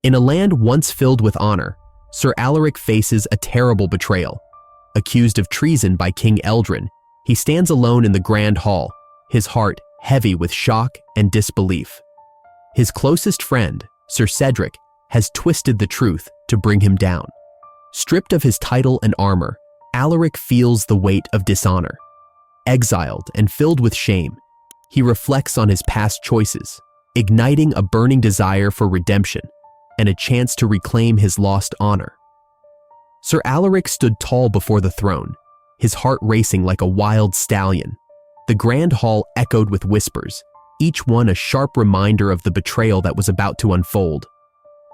In a land once filled with honor, Sir Alaric faces a terrible betrayal. Accused of treason by King Eldrin, he stands alone in the Grand Hall, his heart heavy with shock and disbelief. His closest friend, Sir Cedric, has twisted the truth to bring him down. Stripped of his title and armor, Alaric feels the weight of dishonor. Exiled and filled with shame, he reflects on his past choices, igniting a burning desire for redemption and a chance to reclaim his lost honor. Sir Alaric stood tall before the throne, his heart racing like a wild stallion. The Grand Hall echoed with whispers, each one a sharp reminder of the betrayal that was about to unfold.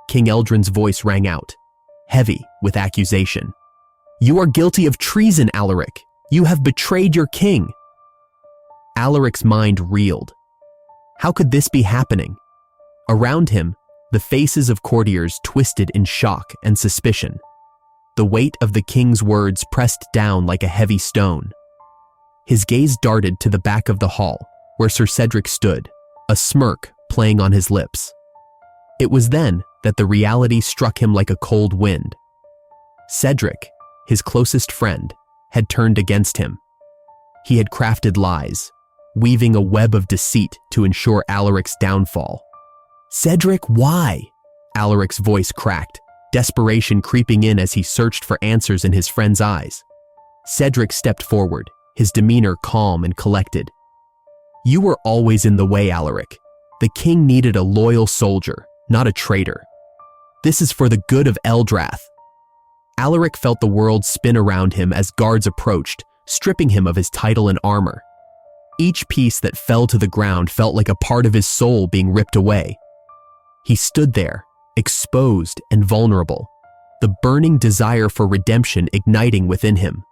King Eldrin's voice rang out, heavy with accusation. "You are guilty of treason, Alaric. You have betrayed your king." Alaric's mind reeled. How could this be happening? Around him, the faces of courtiers twisted in shock and suspicion. The weight of the king's words pressed down like a heavy stone. His gaze darted to the back of the hall, where Sir Cedric stood, a smirk playing on his lips. It was then that the reality struck him like a cold wind. Cedric, his closest friend, had turned against him. He had crafted lies, weaving a web of deceit to ensure Alaric's downfall. "Cedric, why?" Alaric's voice cracked, desperation creeping in as he searched for answers in his friend's eyes. Cedric stepped forward, his demeanor calm and collected. "You were always in the way, Alaric. The king needed a loyal soldier, not a traitor. This is for the good of Eldrath." Alaric felt the world spin around him as guards approached, stripping him of his title and armor. Each piece that fell to the ground felt like a part of his soul being ripped away. He stood there, exposed and vulnerable, the burning desire for redemption igniting within him.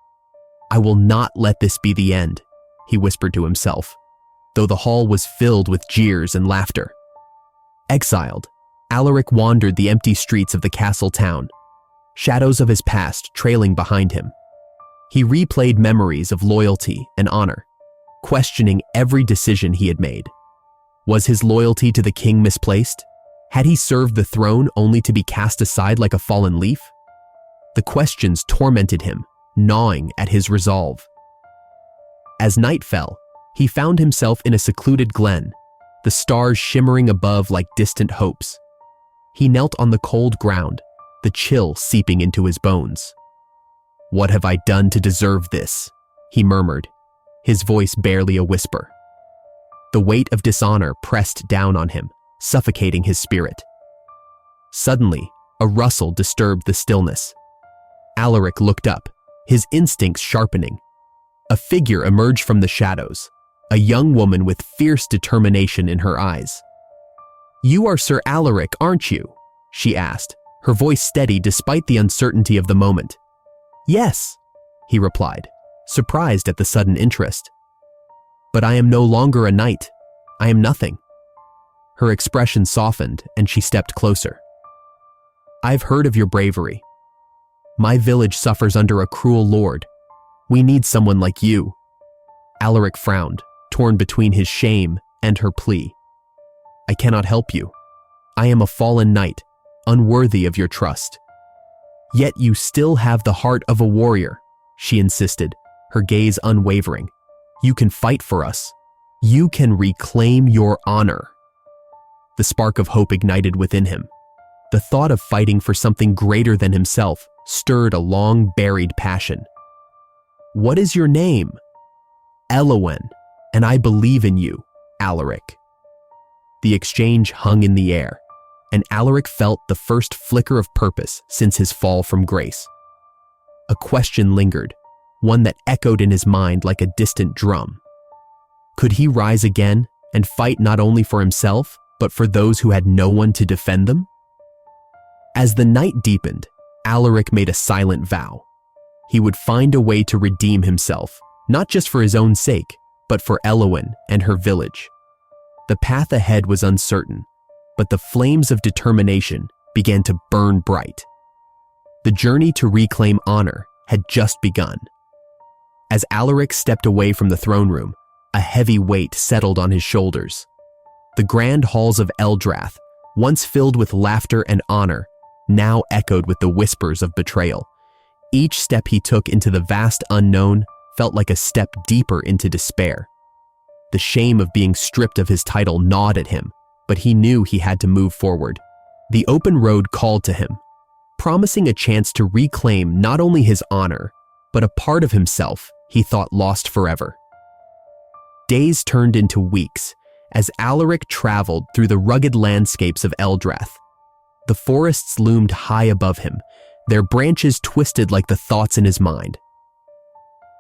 "I will not let this be the end," he whispered to himself, though the hall was filled with jeers and laughter. Exiled, Alaric wandered the empty streets of the castle town, shadows of his past trailing behind him. He replayed memories of loyalty and honor, questioning every decision he had made. Was his loyalty to the king misplaced? Had he served the throne only to be cast aside like a fallen leaf? The questions tormented him, gnawing at his resolve. As night fell, he found himself in a secluded glen, the stars shimmering above like distant hopes. He knelt on the cold ground, the chill seeping into his bones. "What have I done to deserve this?" he murmured, his voice barely a whisper. The weight of dishonor pressed down on him, suffocating his spirit. Suddenly, a rustle disturbed the stillness. Alaric looked up, his instincts sharpening. A figure emerged from the shadows, a young woman with fierce determination in her eyes. "You are Sir Alaric, aren't you?" she asked, her voice steady despite the uncertainty of the moment. "Yes," he replied, surprised at the sudden interest. "But I am no longer a knight. I am nothing." Her expression softened and she stepped closer. "I've heard of your bravery. My village suffers under a cruel lord. We need someone like you." Alaric frowned, torn between his shame and her plea. "I cannot help you. I am a fallen knight, unworthy of your trust." "Yet you still have the heart of a warrior," she insisted, her gaze unwavering. "You can fight for us. You can reclaim your honor." The spark of hope ignited within him. The thought of fighting for something greater than himself stirred a long-buried passion. "What is your name?" "Elowen, and I believe in you, Alaric." The exchange hung in the air, and Alaric felt the first flicker of purpose since his fall from grace. A question lingered, one that echoed in his mind like a distant drum. Could he rise again and fight not only for himself, but for those who had no one to defend them? As the night deepened, Alaric made a silent vow. He would find a way to redeem himself, not just for his own sake, but for Elowen and her village. The path ahead was uncertain, but the flames of determination began to burn bright. The journey to reclaim honor had just begun. As Alaric stepped away from the throne room, a heavy weight settled on his shoulders. The grand halls of Eldrath, once filled with laughter and honor, now echoed with the whispers of betrayal. Each step he took into the vast unknown felt like a step deeper into despair. The shame of being stripped of his title gnawed at him, but he knew he had to move forward. The open road called to him, promising a chance to reclaim not only his honor, but a part of himself he thought lost forever. Days turned into weeks as Alaric traveled through the rugged landscapes of Eldrath. The forests loomed high above him, their branches twisted like the thoughts in his mind.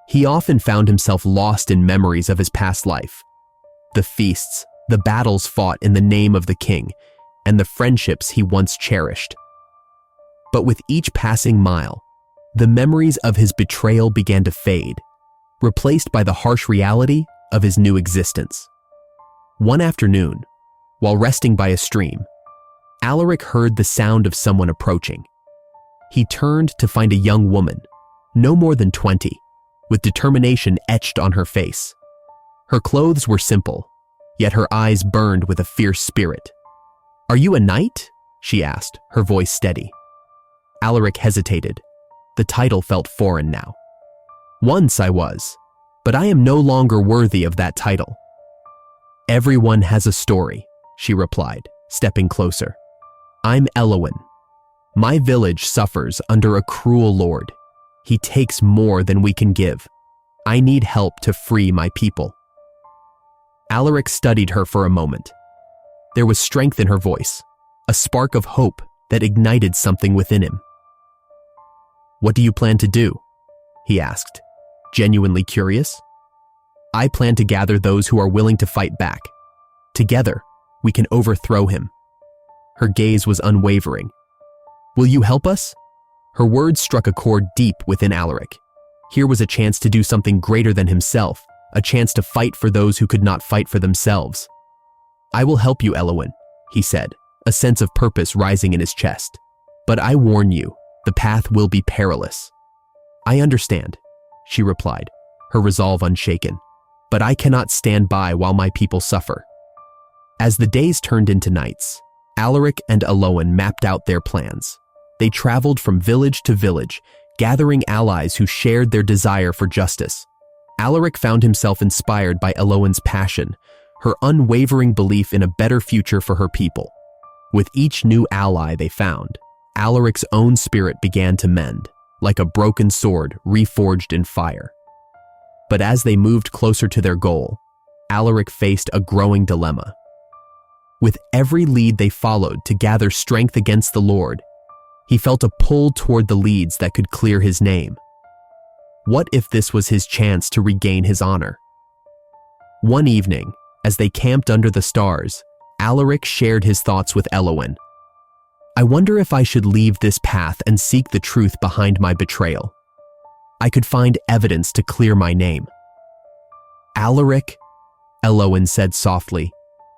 He often found himself lost in memories of his past life. The feasts, the battles fought in the name of the king, and the friendships he once cherished. But with each passing mile, the memories of his betrayal began to fade, replaced by the harsh reality of his new existence. One afternoon, while resting by a stream, Alaric heard the sound of someone approaching. He turned to find a young woman, no more than 20, with determination etched on her face. Her clothes were simple, yet her eyes burned with a fierce spirit. "Are you a knight?" she asked, her voice steady. Alaric hesitated. The title felt foreign now. "Once I was, but I am no longer worthy of that title." "Everyone has a story," she replied, stepping closer. "I'm Elowen. My village suffers under a cruel lord. He takes more than we can give. I need help to free my people." Alaric studied her for a moment. There was strength in her voice, a spark of hope that ignited something within him. "What do you plan to do?" he asked, genuinely curious. "I plan to gather those who are willing to fight back. Together, we can overthrow him." Her gaze was unwavering. "Will you help us?" Her words struck a chord deep within Alaric. Here was a chance to do something greater than himself, a chance to fight for those who could not fight for themselves. "I will help you, Elowen," he said, a sense of purpose rising in his chest. "But I warn you, the path will be perilous." "I understand," she replied, her resolve unshaken. "But I cannot stand by while my people suffer." As the days turned into nights, Alaric and Elowen mapped out their plans. They traveled from village to village, gathering allies who shared their desire for justice. Alaric found himself inspired by Elowen's passion, her unwavering belief in a better future for her people. With each new ally they found, Alaric's own spirit began to mend, like a broken sword reforged in fire. But as they moved closer to their goal, Alaric faced a growing dilemma. With every lead they followed to gather strength against the Lord, he felt a pull toward the leads that could clear his name. What if this was his chance to regain his honor? One evening, as they camped under the stars, Alaric shared his thoughts with Elowen. "I wonder if I should leave this path and seek the truth behind my betrayal. I could find evidence to clear my name." "Alaric," Elowen said softly,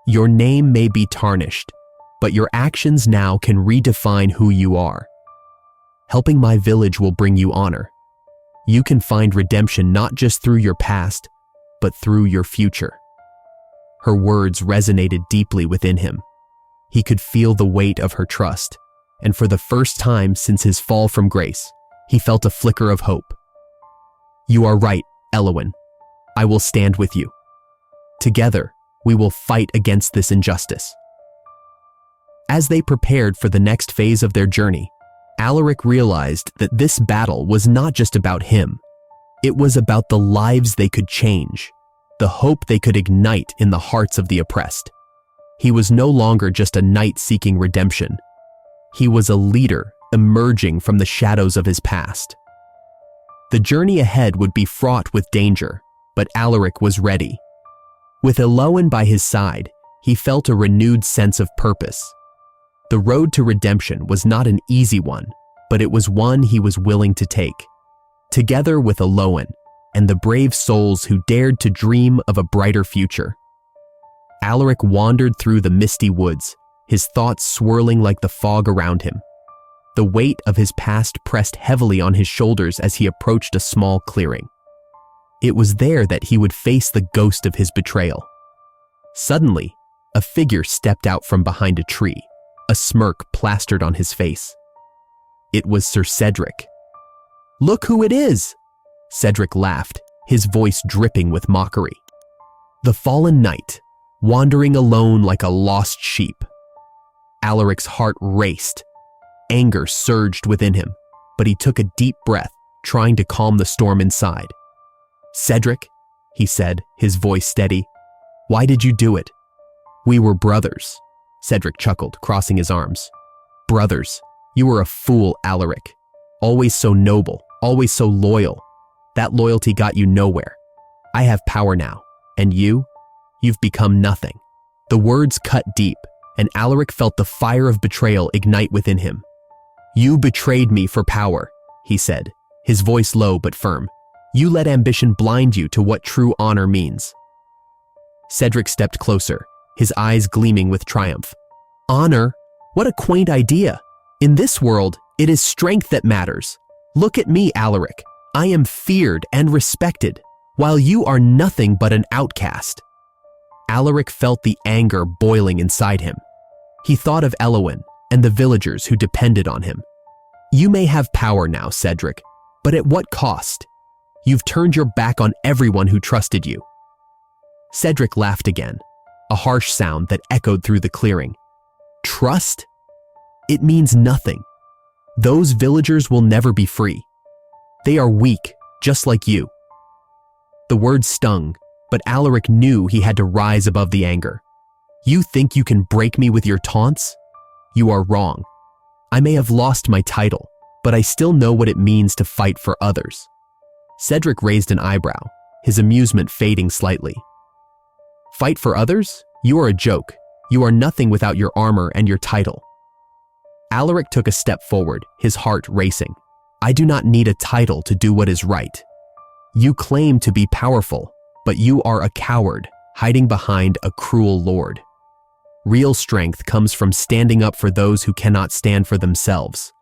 "your name may be tarnished, but your actions now can redefine who you are. Helping my village will bring you honor. You can find redemption not just through your past, but through your future." Her words resonated deeply within him. He could feel the weight of her trust, and for the first time since his fall from grace, he felt a flicker of hope. "You are right, Elowen. I will stand with you. Together, we will fight against this injustice." As they prepared for the next phase of their journey, Alaric realized that this battle was not just about him. It was about the lives they could change, the hope they could ignite in the hearts of the oppressed. He was no longer just a knight seeking redemption. He was a leader emerging from the shadows of his past. The journey ahead would be fraught with danger, but Alaric was ready. With Elowen by his side, he felt a renewed sense of purpose. The road to redemption was not an easy one, but it was one he was willing to take. Together with Elowen and the brave souls who dared to dream of a brighter future, Alaric wandered through the misty woods, his thoughts swirling like the fog around him. The weight of his past pressed heavily on his shoulders as he approached a small clearing. It was there that he would face the ghost of his betrayal. Suddenly, a figure stepped out from behind a tree, a smirk plastered on his face. It was Sir Cedric. "Look who it is!" Cedric laughed, his voice dripping with mockery. The fallen knight, wandering alone like a lost sheep. Alaric's heart raced. Anger surged within him, but he took a deep breath, trying to calm the storm inside. "Cedric," he said, his voice steady, "why did you do it?" "We were brothers," Cedric chuckled, crossing his arms. "Brothers, you were a fool, Alaric. Always so noble, always so loyal. That loyalty got you nowhere. I have power now, and you've become nothing." The words cut deep, and Alaric felt the fire of betrayal ignite within him. "You betrayed me for power," he said, his voice low but firm. "You let ambition blind you to what true honor means." Cedric stepped closer, his eyes gleaming with triumph. "Honor? What a quaint idea! In this world, it is strength that matters. Look at me, Alaric. I am feared and respected, while you are nothing but an outcast." Alaric felt the anger boiling inside him. He thought of Elowen and the villagers who depended on him. "You may have power now, Cedric, but at what cost? You've turned your back on everyone who trusted you." Cedric laughed again, a harsh sound that echoed through the clearing. "Trust? It means nothing. Those villagers will never be free. They are weak, just like you." The words stung, but Alaric knew he had to rise above the anger. "You think you can break me with your taunts? You are wrong. I may have lost my title, but I still know what it means to fight for others." Cedric raised an eyebrow, his amusement fading slightly. "Fight for others? You are a joke. You are nothing without your armor and your title." Alaric took a step forward, his heart racing. "I do not need a title to do what is right. You claim to be powerful, but you are a coward, hiding behind a cruel lord. Real strength comes from standing up for those who cannot stand for themselves."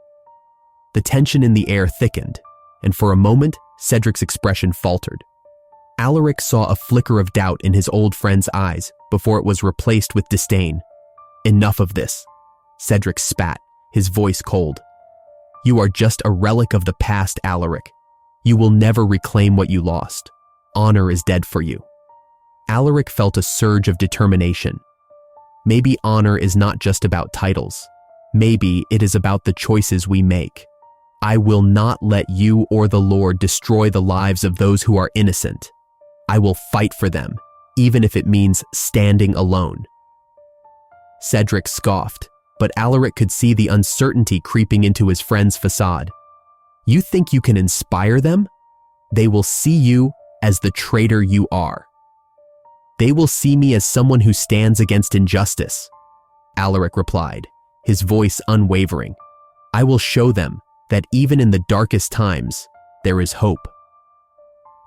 The tension in the air thickened, and for a moment, Cedric's expression faltered. Alaric saw a flicker of doubt in his old friend's eyes before it was replaced with disdain. "Enough of this," Cedric spat, his voice cold. "You are just a relic of the past, Alaric. You will never reclaim what you lost. Honor is dead for you." Alaric felt a surge of determination. Maybe honor is not just about titles. Maybe it is about the choices we make. "I will not let you or the Lord destroy the lives of those who are innocent. I will fight for them, even if it means standing alone." Cedric scoffed, but Alaric could see the uncertainty creeping into his friend's facade. "You think you can inspire them? They will see you as the traitor you are. They will see me as someone who stands against injustice," Alaric replied, his voice unwavering. "I will show them that even in the darkest times, there is hope."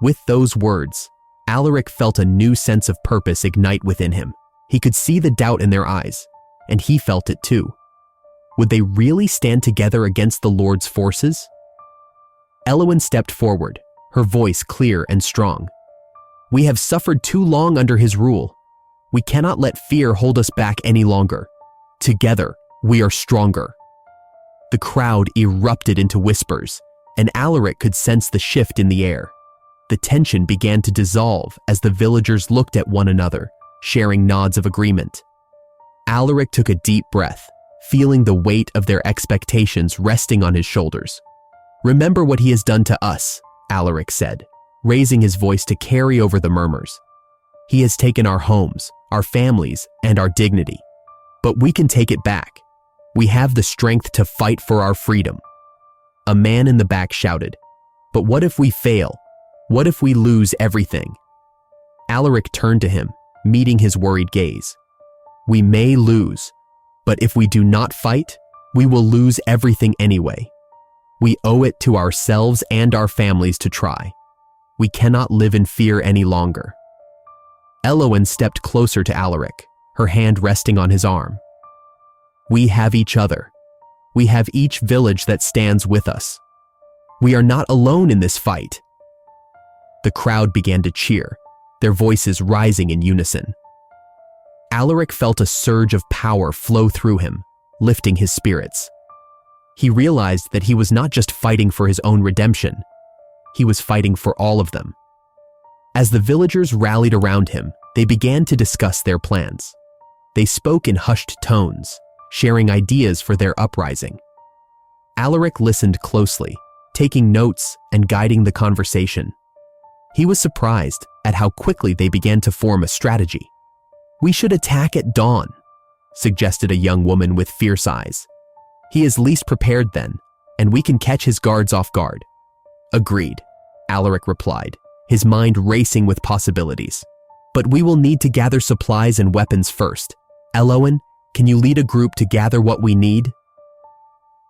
With those words, Alaric felt a new sense of purpose ignite within him. He could see the doubt in their eyes, and he felt it too. Would they really stand together against the Lord's forces? Elowen stepped forward, her voice clear and strong. "We have suffered too long under his rule. We cannot let fear hold us back any longer. Together, we are stronger." The crowd erupted into whispers, and Alaric could sense the shift in the air. The tension began to dissolve as the villagers looked at one another, sharing nods of agreement. Alaric took a deep breath, feeling the weight of their expectations resting on his shoulders. "Remember what he has done to us," Alaric said, raising his voice to carry over the murmurs. "He has taken our homes, our families, and our dignity. But we can take it back. We have the strength to fight for our freedom." A man in the back shouted, "But what if we fail? What if we lose everything?" Alaric turned to him, meeting his worried gaze. "We may lose, but if we do not fight, we will lose everything anyway. We owe it to ourselves and our families to try. We cannot live in fear any longer." Elowen stepped closer to Alaric, her hand resting on his arm. "We have each other. We have each village that stands with us. We are not alone in this fight." The crowd began to cheer, their voices rising in unison. Alaric felt a surge of power flow through him, lifting his spirits. He realized that he was not just fighting for his own redemption, he was fighting for all of them. As the villagers rallied around him, they began to discuss their plans. They spoke in hushed tones, sharing ideas for their uprising. Alaric listened closely, taking notes and guiding the conversation. He was surprised at how quickly they began to form a strategy. "We should attack at dawn," suggested a young woman with fierce eyes. "He is least prepared then, and we can catch his guards off guard." "Agreed," Alaric replied, his mind racing with possibilities. "But we will need to gather supplies and weapons first. Elowen, can you lead a group to gather what we need?"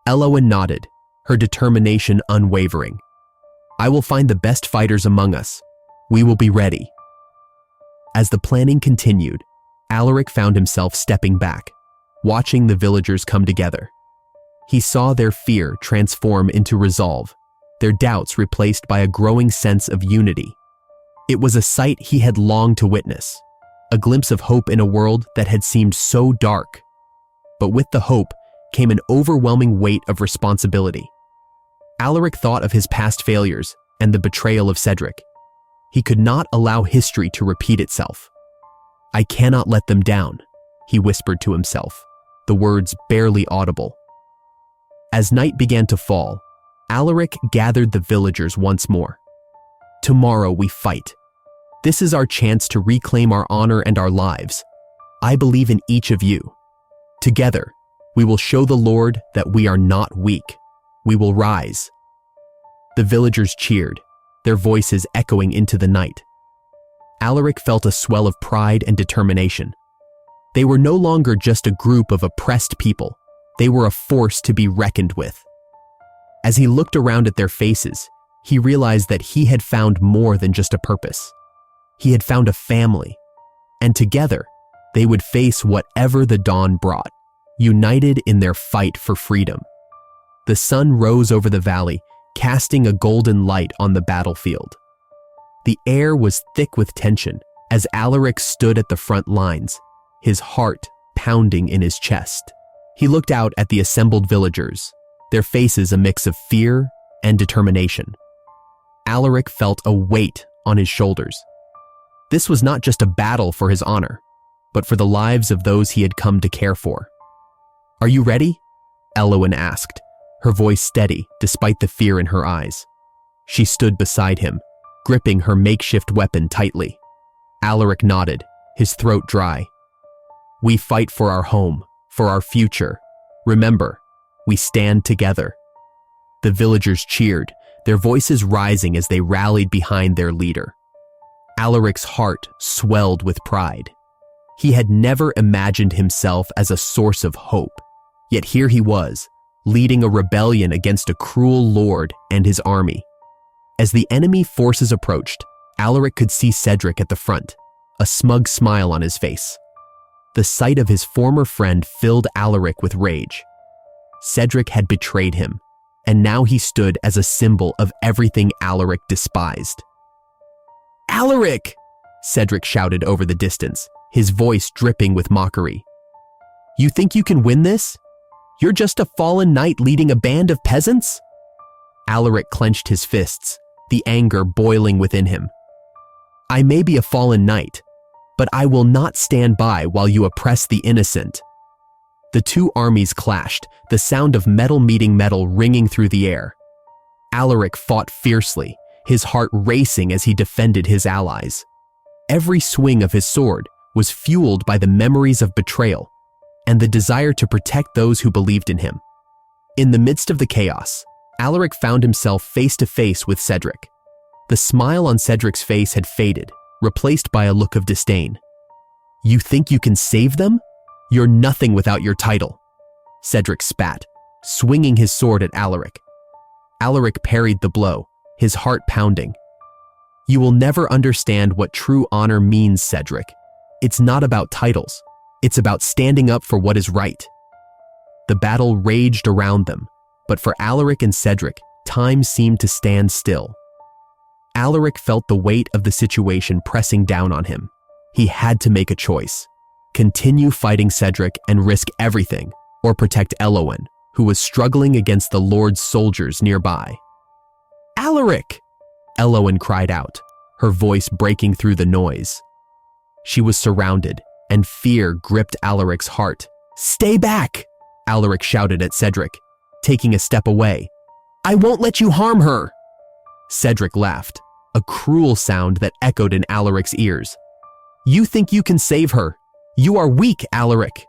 Elowen nodded, her determination unwavering. "I will find the best fighters among us. We will be ready." As the planning continued, Alaric found himself stepping back, watching the villagers come together. He saw their fear transform into resolve, their doubts replaced by a growing sense of unity. It was a sight he had longed to witness, a glimpse of hope in a world that had seemed so dark. But with the hope came an overwhelming weight of responsibility. Alaric thought of his past failures and the betrayal of Cedric. He could not allow history to repeat itself. "I cannot let them down," he whispered to himself, the words barely audible. As night began to fall, Alaric gathered the villagers once more. "Tomorrow we fight. This is our chance to reclaim our honor and our lives. I believe in each of you. Together, we will show the Lord that we are not weak. We will rise." The villagers cheered, their voices echoing into the night. Alaric felt a swell of pride and determination. They were no longer just a group of oppressed people. They were a force to be reckoned with. As he looked around at their faces, he realized that he had found more than just a purpose. He had found a family, and together, they would face whatever the dawn brought, united in their fight for freedom. The sun rose over the valley, casting a golden light on the battlefield. The air was thick with tension as Alaric stood at the front lines, his heart pounding in his chest. He looked out at the assembled villagers, their faces a mix of fear and determination. Alaric felt a weight on his shoulders. This was not just a battle for his honor, but for the lives of those he had come to care for. "Are you ready?" Elowen asked, her voice steady despite the fear in her eyes. She stood beside him, gripping her makeshift weapon tightly. Alaric nodded, his throat dry. "We fight for our home, for our future. Remember, we stand together." The villagers cheered, their voices rising as they rallied behind their leader. Alaric's heart swelled with pride. He had never imagined himself as a source of hope, yet here he was, leading a rebellion against a cruel lord and his army. As the enemy forces approached, Alaric could see Cedric at the front, a smug smile on his face. The sight of his former friend filled Alaric with rage. Cedric had betrayed him, and now he stood as a symbol of everything Alaric despised. "Alaric!" Cedric shouted over the distance, his voice dripping with mockery. "You think you can win this? You're just a fallen knight leading a band of peasants?" Alaric clenched his fists, the anger boiling within him. "I may be a fallen knight, but I will not stand by while you oppress the innocent." The two armies clashed, the sound of metal meeting metal ringing through the air. Alaric fought fiercely, his heart racing as he defended his allies. Every swing of his sword was fueled by the memories of betrayal and the desire to protect those who believed in him. In the midst of the chaos, Alaric found himself face to face with Cedric. The smile on Cedric's face had faded, replaced by a look of disdain. "You think you can save them? You're nothing without your title." Cedric spat, swinging his sword at Alaric. Alaric parried the blow, his heart pounding. "You will never understand what true honor means, Cedric. It's not about titles. It's about standing up for what is right." The battle raged around them, but for Alaric and Cedric, time seemed to stand still. Alaric felt the weight of the situation pressing down on him. He had to make a choice: continue fighting Cedric and risk everything, or protect Elowen, who was struggling against the Lord's soldiers nearby. "Alaric!" Elowen cried out, her voice breaking through the noise. She was surrounded, and fear gripped Alaric's heart. "Stay back!" Alaric shouted at Cedric, taking a step away. "I won't let you harm her!" Cedric laughed, a cruel sound that echoed in Alaric's ears. "You think you can save her? You are weak, Alaric!"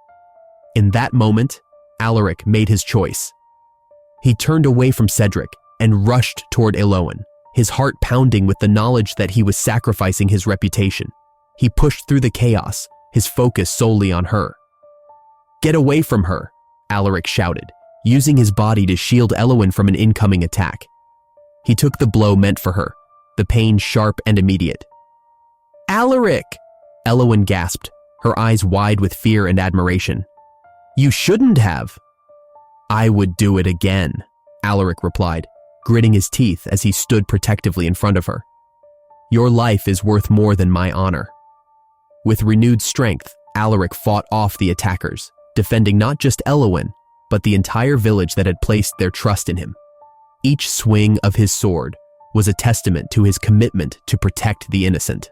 In that moment, Alaric made his choice. He turned away from Cedric and rushed toward Elowen, his heart pounding with the knowledge that he was sacrificing his reputation. He pushed through the chaos, his focus solely on her. "Get away from her!" Alaric shouted, using his body to shield Elowen from an incoming attack. He took the blow meant for her, the pain sharp and immediate. "Alaric!" Elowen gasped, her eyes wide with fear and admiration. "You shouldn't have." "I would do it again," Alaric replied, gritting his teeth as he stood protectively in front of her. "Your life is worth more than my honor." With renewed strength, Alaric fought off the attackers, defending not just Elowen, but the entire village that had placed their trust in him. Each swing of his sword was a testament to his commitment to protect the innocent.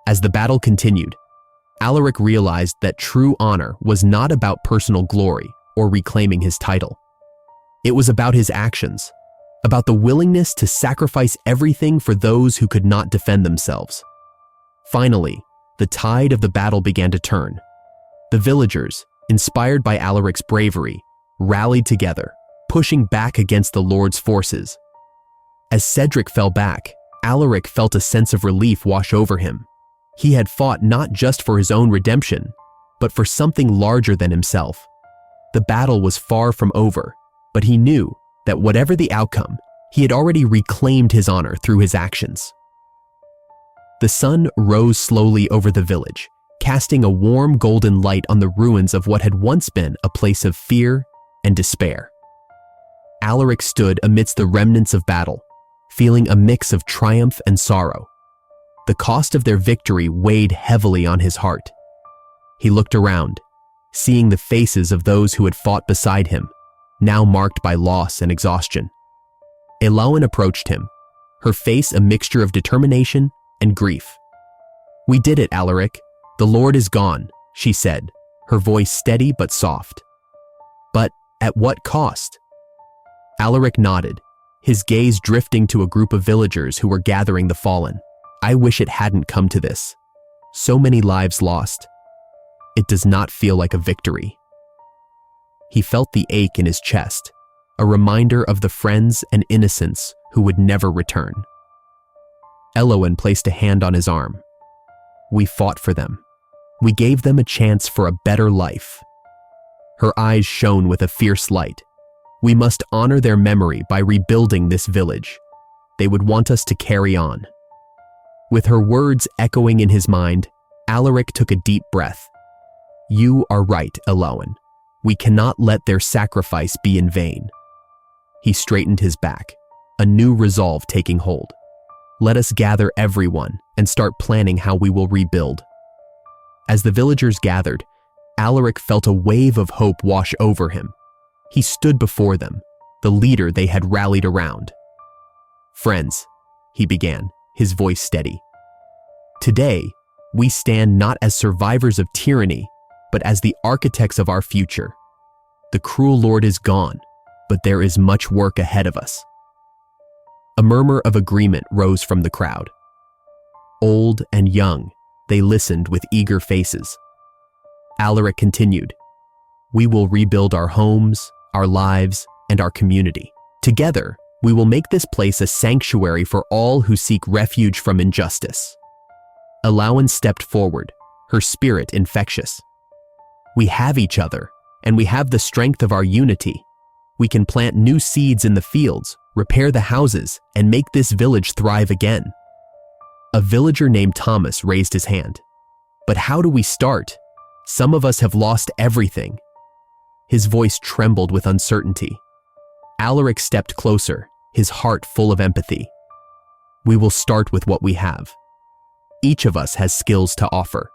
As the battle continued, Alaric realized that true honor was not about personal glory or reclaiming his title. It was about his actions, about the willingness to sacrifice everything for those who could not defend themselves. Finally, the tide of the battle began to turn. The villagers, inspired by Alaric's bravery, rallied together, pushing back against the Lord's forces. As Cedric fell back, Alaric felt a sense of relief wash over him. He had fought not just for his own redemption, but for something larger than himself. The battle was far from over, but he knew that whatever the outcome, he had already reclaimed his honor through his actions. The sun rose slowly over the village, casting a warm golden light on the ruins of what had once been a place of fear and despair. Alaric stood amidst the remnants of battle, feeling a mix of triumph and sorrow. The cost of their victory weighed heavily on his heart. He looked around, seeing the faces of those who had fought beside him, now marked by loss and exhaustion. Elowen approached him, her face a mixture of determination and grief. "We did it, Alaric. The Lord is gone," she said, her voice steady but soft. "But at what cost?" Alaric nodded, his gaze drifting to a group of villagers who were gathering the fallen. "I wish it hadn't come to this. So many lives lost. It does not feel like a victory." He felt the ache in his chest, a reminder of the friends and innocents who would never return. Elowen placed a hand on his arm. "We fought for them. We gave them a chance for a better life." Her eyes shone with a fierce light. "We must honor their memory by rebuilding this village. They would want us to carry on." With her words echoing in his mind, Alaric took a deep breath. "You are right, Elowen. We cannot let their sacrifice be in vain." He straightened his back, a new resolve taking hold. "Let us gather everyone and start planning how we will rebuild." As the villagers gathered, Alaric felt a wave of hope wash over him. He stood before them, the leader they had rallied around. "Friends," he began, his voice steady. "Today, we stand not as survivors of tyranny, but as the architects of our future. The cruel Lord is gone, but there is much work ahead of us." A murmur of agreement rose from the crowd. Old and young, they listened with eager faces. Alaric continued, "We will rebuild our homes, our lives, and our community. Together, we will make this place a sanctuary for all who seek refuge from injustice." Elowen stepped forward, her spirit infectious. "We have each other, and we have the strength of our unity. We can plant new seeds in the fields, repair the houses, and make this village thrive again." A villager named Thomas raised his hand. "But how do we start? Some of us have lost everything." His voice trembled with uncertainty. Alaric stepped closer, his heart full of empathy. "We will start with what we have. Each of us has skills to offer.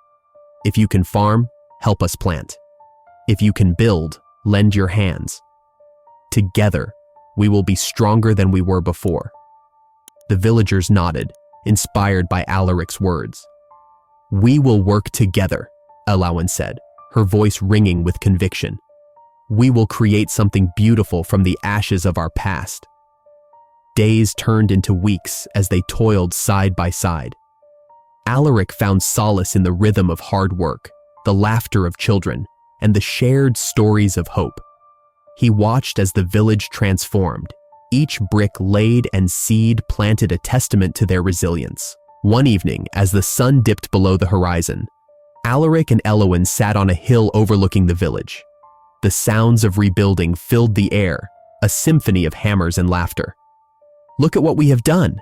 If you can farm, help us plant. If you can build, lend your hands. Together, we will be stronger than we were before." The villagers nodded, inspired by Alaric's words. "We will work together," Elawan said, her voice ringing with conviction. "We will create something beautiful from the ashes of our past." Days turned into weeks as they toiled side by side. Alaric found solace in the rhythm of hard work, the laughter of children, and the shared stories of hope. He watched as the village transformed. Each brick laid and seed planted a testament to their resilience. One evening, as the sun dipped below the horizon, Alaric and Elawan sat on a hill overlooking the village. The sounds of rebuilding filled the air, a symphony of hammers and laughter. "Look at what we have done,"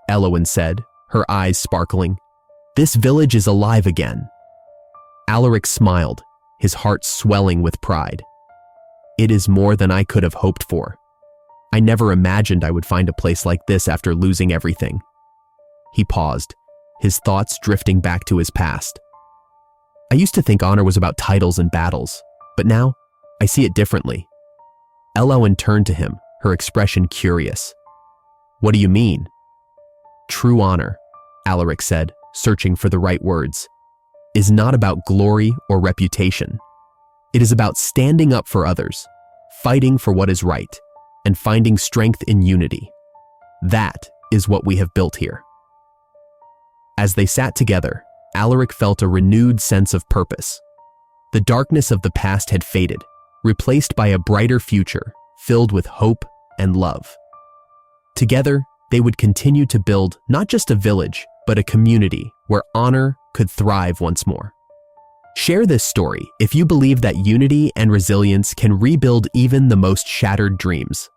Elawan said, her eyes sparkling. "This village is alive again." Alaric smiled, his heart swelling with pride. "It is more than I could have hoped for. I never imagined I would find a place like this after losing everything." He paused, his thoughts drifting back to his past. "I used to think honor was about titles and battles, but now I see it differently." Elawan turned to him, her expression curious. "What do you mean?" "True honor," Alaric said, searching for the right words, "is not about glory or reputation. It is about standing up for others, fighting for what is right, and finding strength in unity. That is what we have built here." As they sat together, Alaric felt a renewed sense of purpose. The darkness of the past had faded, replaced by a brighter future filled with hope and love. Together, they would continue to build not just a village, but a community where honor could thrive once more. Share this story if you believe that unity and resilience can rebuild even the most shattered dreams.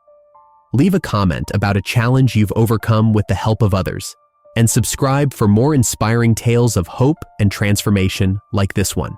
Leave a comment about a challenge you've overcome with the help of others, and subscribe for more inspiring tales of hope and transformation like this one.